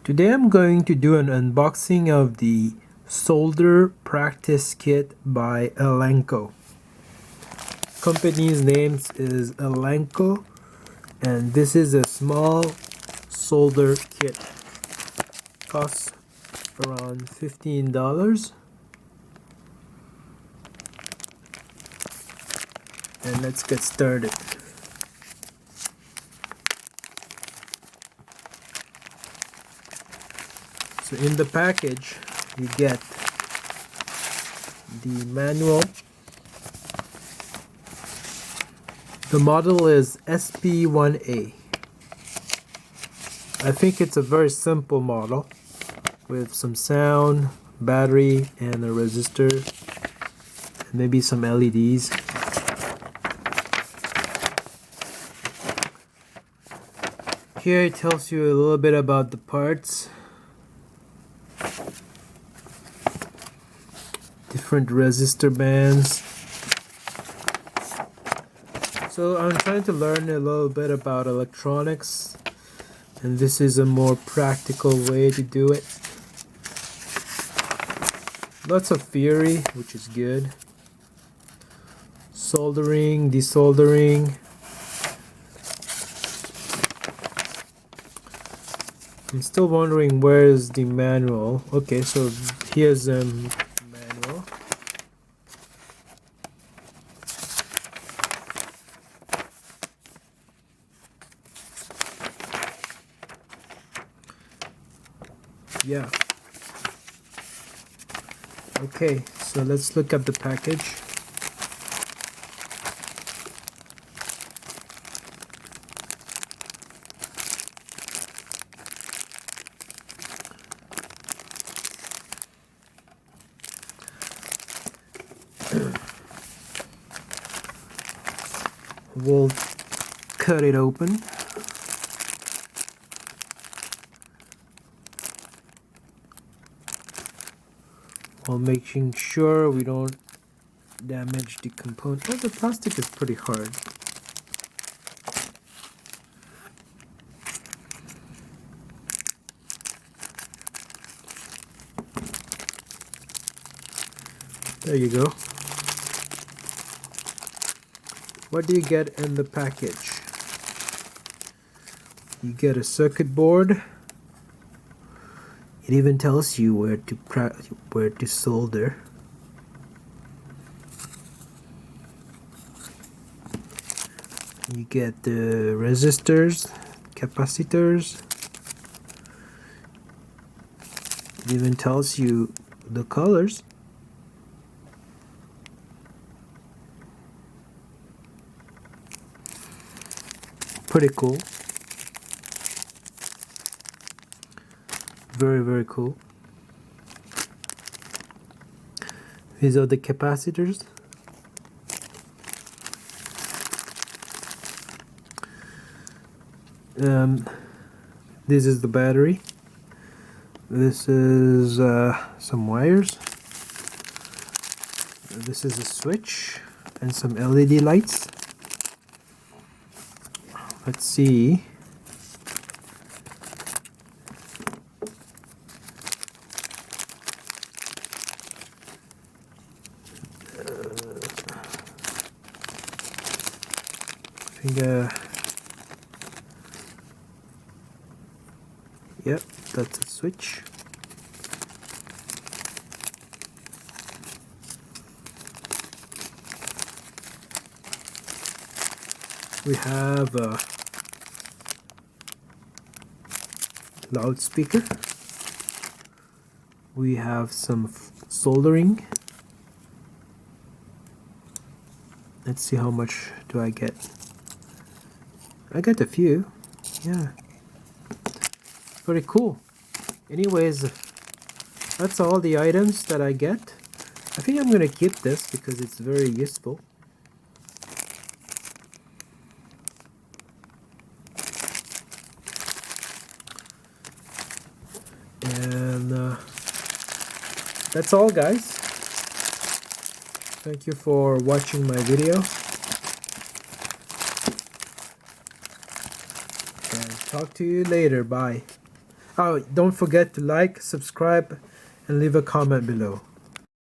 Today I'm going to do an unboxing of the Solder Practice Kit by Elenco. Company's name is Elenco, and this is a small solder kit. Costs around $15. And let's get started. So in the package you get the manual. The model is SP1A. I think it's a very simple model with some sound, battery, and a resistor, and maybe some LEDs. Here it tells you a little bit about the parts. Different resistor bands. So I'm trying to learn a little bit about electronics, and this is a more practical way to do it. Lots of theory, which is good. Soldering, desoldering. I'm still wondering where is the manual. Okay, so here's the manual. Yeah. Okay, so let's look at the package. We'll cut it open. While making sure we don't damage the component. Oh, the plastic is pretty hard. There you go. What do you get in the package? You get a circuit board. It even tells you where to solder. You get the resistors, capacitors. It even tells you the colors. Pretty cool. Very, very cool. These are the capacitors. This is the battery. This is some wires. This is a switch and some LED lights. Let's see. I think, yep, that's a switch. We have a loudspeaker. We have some soldering. Let's see how much do I get. I got a few. Yeah. Pretty cool. Anyways, that's all the items that I get. I think I'm gonna keep this because it's very useful. And that's all, guys. Thank you for watching my video. And talk to you later. Bye. Oh, don't forget to like, subscribe, and leave a comment below.